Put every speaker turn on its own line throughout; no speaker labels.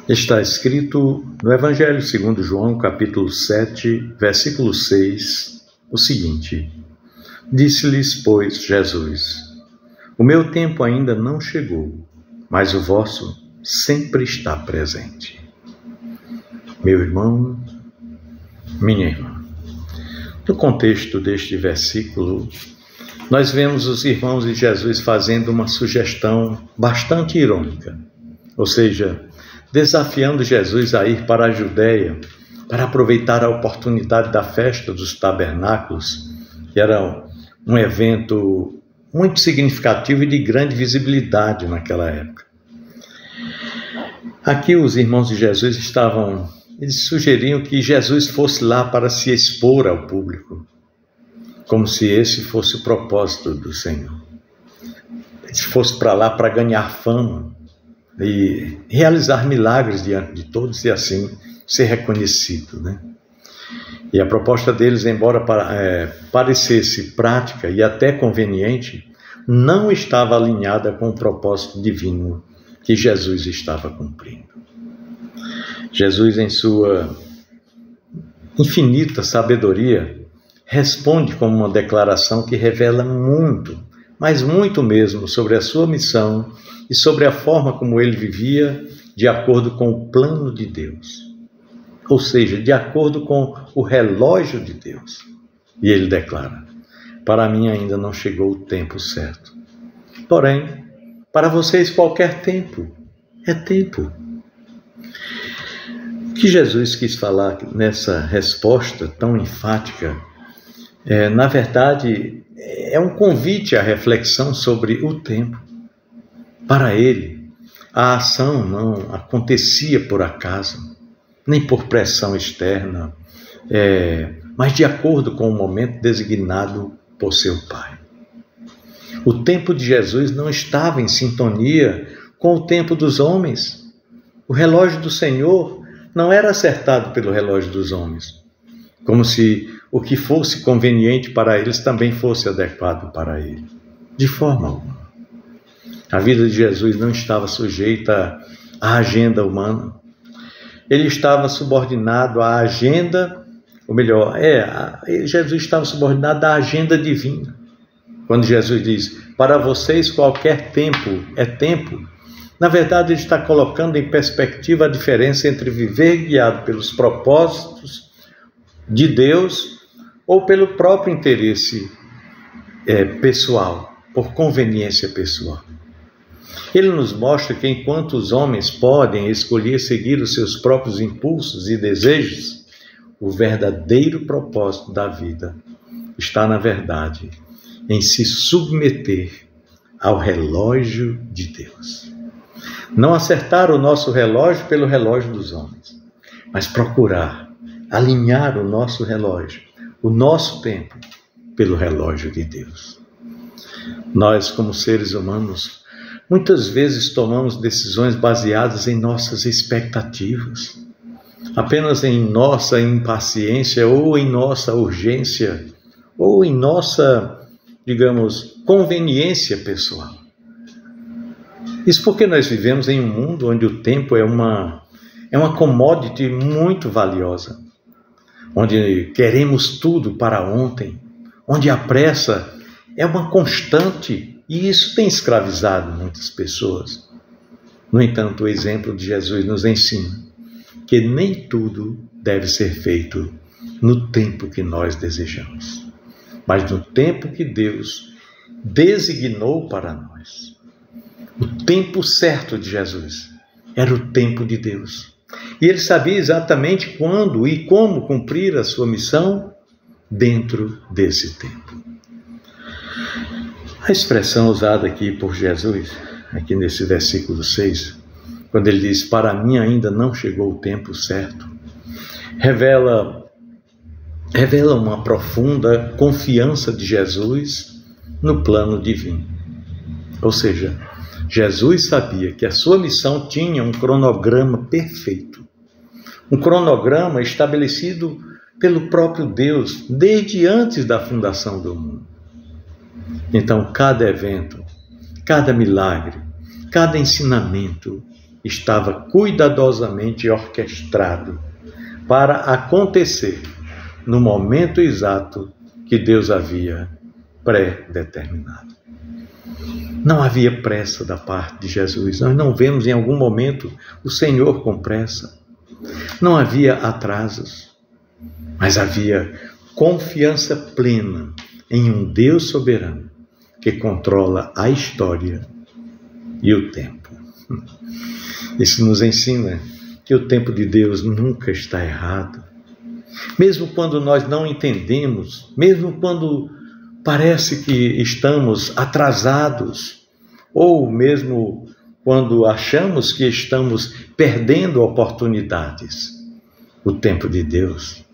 Está escrito no Evangelho segundo João, capítulo 7, versículo 6, o seguinte: Disse-lhes, pois, Jesus: O meu tempo ainda não chegou, mas o vosso sempre está presente. Meu irmão, minha irmã, no contexto deste versículo, nós vemos os irmãos de Jesus fazendo uma sugestão bastante irônica, ou seja, desafiando Jesus a ir para a Judéia para aproveitar a oportunidade da festa dos tabernáculos, que era um evento muito significativo e de grande visibilidade naquela época. Aqui os irmãos de Jesus eles sugeriam que Jesus fosse lá para se expor ao público, como se esse fosse o propósito do Senhor. Ele fosse para lá para ganhar fama e realizar milagres diante de todos e assim ser reconhecido, né? E a proposta deles, embora parecesse prática e até conveniente, não estava alinhada com o propósito divino que Jesus estava cumprindo. Jesus, em sua infinita sabedoria, responde com uma declaração que revela muito, mas muito mesmo, sobre a sua missão e sobre a forma como ele vivia de acordo com o plano de Deus. Ou seja, de acordo com o relógio de Deus. E ele declara: para mim ainda não chegou o tempo certo. Porém, para vocês qualquer tempo é tempo. O que Jesus quis falar nessa resposta tão enfática, na verdade, é um convite à reflexão sobre o tempo. Para ele, a ação não acontecia por acaso, nem por pressão externa, mas de acordo com o momento designado por seu Pai. O tempo de Jesus não estava em sintonia com o tempo dos homens. O relógio do Senhor não era acertado pelo relógio dos homens, como se o que fosse conveniente para eles também fosse adequado para ele. De forma alguma. A vida de Jesus não estava sujeita à agenda humana. Ele estava subordinado à agenda, ou melhor, Jesus estava subordinado à agenda divina. Quando Jesus diz, para vocês qualquer tempo é tempo, na verdade ele está colocando em perspectiva a diferença entre viver guiado pelos propósitos de Deus ou pelo próprio interesse pessoal, por conveniência pessoal. Ele nos mostra que enquanto os homens podem escolher seguir os seus próprios impulsos e desejos, o verdadeiro propósito da vida está, na verdade, em se submeter ao relógio de Deus. Não acertar o nosso relógio pelo relógio dos homens, mas procurar alinhar o nosso relógio, o nosso tempo, pelo relógio de Deus. Nós, como seres humanos, muitas vezes tomamos decisões baseadas em nossas expectativas, apenas em nossa impaciência ou em nossa urgência ou em nossa, conveniência pessoal. Isso porque nós vivemos em um mundo onde o tempo é uma commodity muito valiosa, onde queremos tudo para ontem, onde a pressa é uma constante. E isso tem escravizado muitas pessoas. No entanto, o exemplo de Jesus nos ensina que nem tudo deve ser feito no tempo que nós desejamos, mas no tempo que Deus designou para nós. O tempo certo de Jesus era o tempo de Deus. E ele sabia exatamente quando e como cumprir a sua missão dentro desse tempo. A expressão usada aqui por Jesus, aqui nesse versículo 6, quando ele diz, para mim ainda não chegou o tempo certo, revela uma profunda confiança de Jesus no plano divino. Ou seja, Jesus sabia que a sua missão tinha um cronograma perfeito, um cronograma estabelecido pelo próprio Deus desde antes da fundação do mundo. Então, cada evento, cada milagre, cada ensinamento estava cuidadosamente orquestrado para acontecer no momento exato que Deus havia pré-determinado. Não havia pressa da parte de Jesus. Nós não vemos em algum momento o Senhor com pressa. Não havia atrasos, mas havia confiança plena em um Deus soberano que controla a história e o tempo. Isso nos ensina que o tempo de Deus nunca está errado. Mesmo quando nós não entendemos, mesmo quando parece que estamos atrasados, ou mesmo quando achamos que estamos perdendo oportunidades, o tempo de Deus,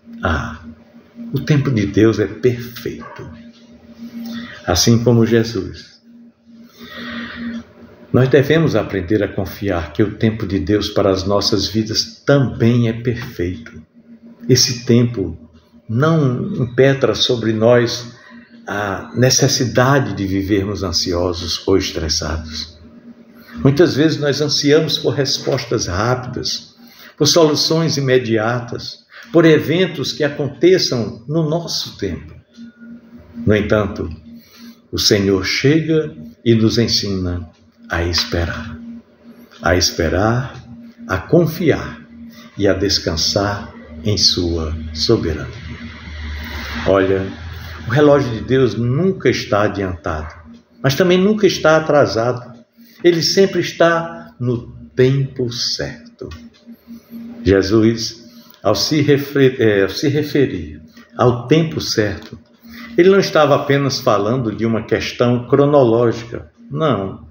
o tempo de Deus é perfeito. Assim como Jesus. Nós devemos aprender a confiar que o tempo de Deus para as nossas vidas também é perfeito. Esse tempo não impetra sobre nós a necessidade de vivermos ansiosos ou estressados. Muitas vezes nós ansiamos por respostas rápidas, por soluções imediatas, por eventos que aconteçam no nosso tempo. No entanto, o Senhor chega e nos ensina a esperar, a confiar e a descansar em sua soberania. Olha, o relógio de Deus nunca está adiantado, mas também nunca está atrasado. Ele sempre está no tempo certo. Jesus, ao se referir ao tempo certo, ele não estava apenas falando de uma questão cronológica, não,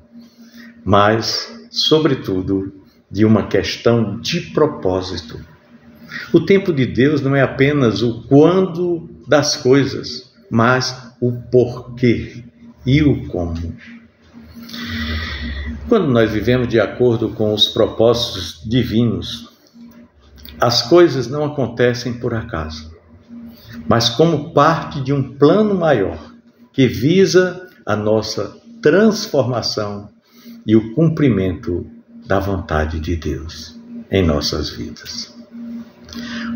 mas, sobretudo, de uma questão de propósito. O tempo de Deus não é apenas o quando das coisas, mas o porquê e o como. Quando nós vivemos de acordo com os propósitos divinos, as coisas não acontecem por acaso, mas como parte de um plano maior que visa a nossa transformação e o cumprimento da vontade de Deus em nossas vidas.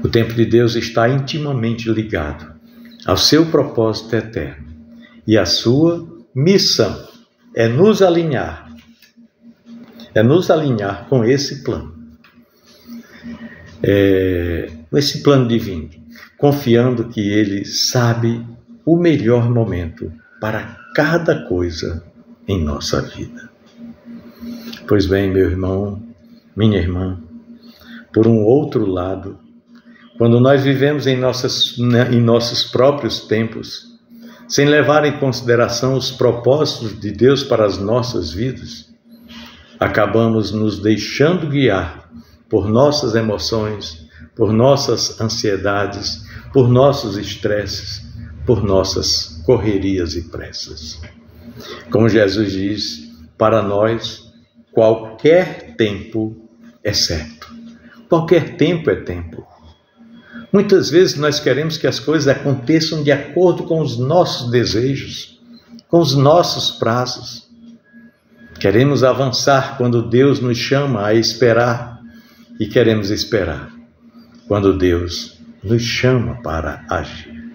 O tempo de Deus está intimamente ligado ao seu propósito eterno e a sua missão é nos alinhar com esse plano, esse plano divino, confiando que Ele sabe o melhor momento para cada coisa em nossa vida. Pois bem, meu irmão, minha irmã, por um outro lado, quando nós vivemos em nossos próprios tempos, sem levar em consideração os propósitos de Deus para as nossas vidas, acabamos nos deixando guiar por nossas emoções, por nossas ansiedades, por nossos estresses, por nossas correrias e pressas. Como Jesus diz, para nós, qualquer tempo é certo. Qualquer tempo é tempo. Muitas vezes nós queremos que as coisas aconteçam de acordo com os nossos desejos, com os nossos prazos. Queremos avançar quando Deus nos chama a esperar e queremos esperar quando Deus nos chama para agir.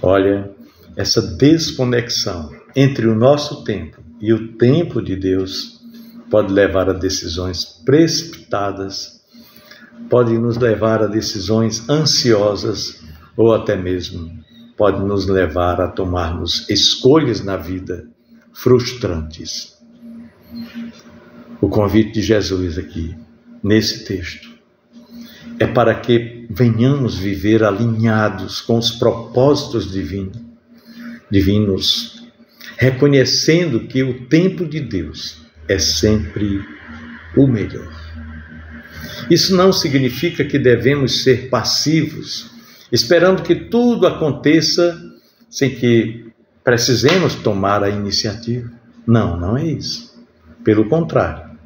Olha, essa desconexão entre o nosso tempo e o tempo de Deus pode levar a decisões precipitadas, pode nos levar a decisões ansiosas ou até mesmo pode nos levar a tomarmos escolhas na vida frustrantes. O convite de Jesus aqui, nesse texto, é para que venhamos viver alinhados com os propósitos divinos, reconhecendo que o tempo de Deus é sempre o melhor. Isso não significa que devemos ser passivos, esperando que tudo aconteça sem que precisemos tomar a iniciativa. Não, não é isso. Pelo contrário,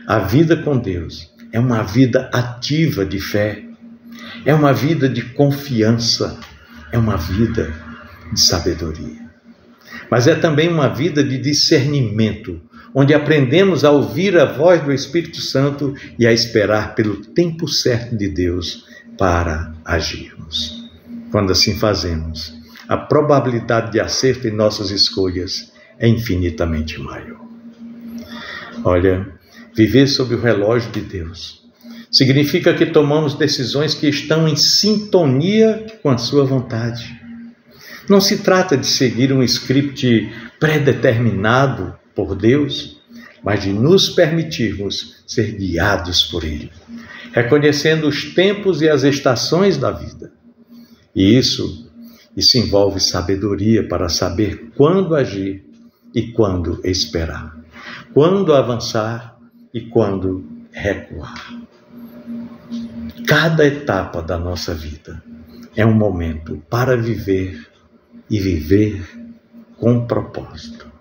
a vida com Deus é uma vida ativa de fé, é uma vida de confiança, é uma vida de sabedoria. Mas é também uma vida de discernimento, onde aprendemos a ouvir a voz do Espírito Santo e a esperar pelo tempo certo de Deus para agirmos. Quando assim fazemos, a probabilidade de acerto em nossas escolhas é infinitamente maior. Olha, viver sob o relógio de Deus significa que tomamos decisões que estão em sintonia com a sua vontade. Não se trata de seguir um script pré-determinado por Deus, mas de nos permitirmos ser guiados por Ele, reconhecendo os tempos e as estações da vida. E isso envolve sabedoria para saber quando agir e quando esperar, quando avançar e quando recuar. Cada etapa da nossa vida é um momento para viver e viver com propósito.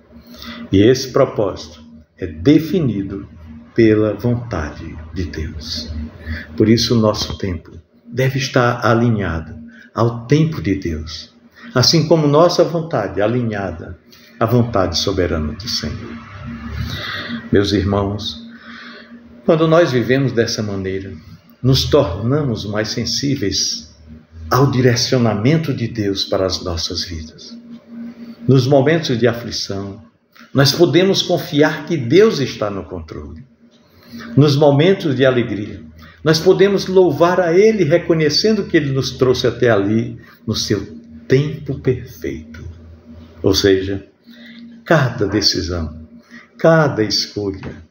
E esse propósito é definido pela vontade de Deus. Por isso, o nosso tempo deve estar alinhado ao tempo de Deus, assim como nossa vontade alinhada à vontade soberana do Senhor. Meus irmãos, quando nós vivemos dessa maneira, nos tornamos mais sensíveis ao direcionamento de Deus para as nossas vidas. Nos momentos de aflição, nós podemos confiar que Deus está no controle. Nos momentos de alegria, nós podemos louvar a Ele, reconhecendo que Ele nos trouxe até ali no seu tempo perfeito. Ou seja, cada decisão, cada escolha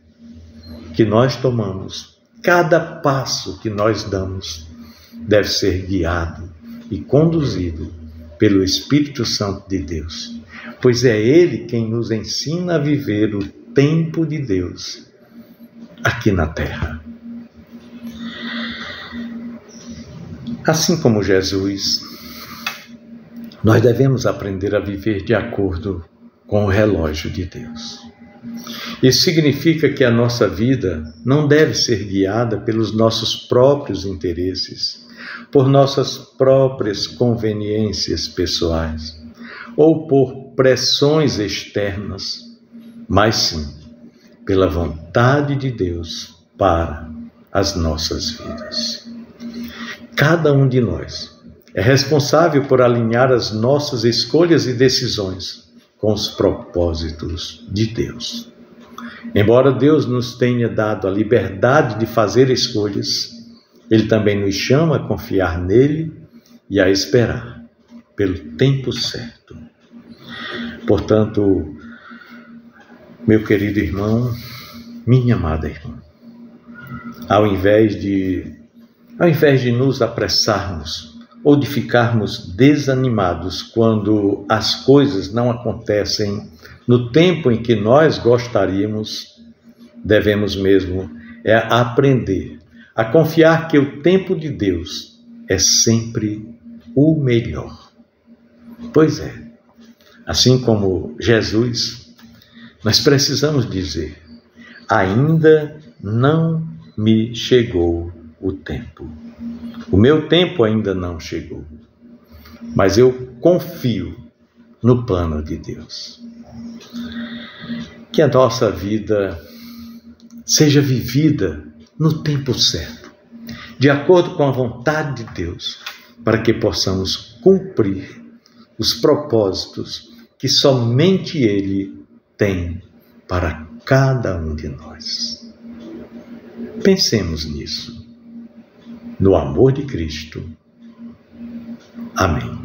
que nós tomamos, cada passo que nós damos, deve ser guiado e conduzido pelo Espírito Santo de Deus, pois é Ele quem nos ensina a viver o tempo de Deus aqui na terra. Assim como Jesus, nós devemos aprender a viver de acordo com o relógio de Deus. Isso significa que a nossa vida não deve ser guiada pelos nossos próprios interesses, por nossas próprias conveniências pessoais ou por pressões externas, mas sim pela vontade de Deus para as nossas vidas. Cada um de nós é responsável por alinhar as nossas escolhas e decisões com os propósitos de Deus. Embora Deus nos tenha dado a liberdade de fazer escolhas, Ele também nos chama a confiar nele e a esperar pelo tempo certo. Portanto, meu querido irmão, minha amada irmã, ao invés de nos apressarmos ou de ficarmos desanimados quando as coisas não acontecem no tempo em que nós gostaríamos, devemos mesmo aprender a confiar que o tempo de Deus é sempre o melhor. Pois é, assim como Jesus, nós precisamos dizer: ainda não me chegou o tempo. O meu tempo ainda não chegou, mas eu confio no plano de Deus. Que a nossa vida seja vivida no tempo certo, de acordo com a vontade de Deus, para que possamos cumprir os propósitos que somente Ele tem para cada um de nós. Pensemos nisso, no amor de Cristo. Amém.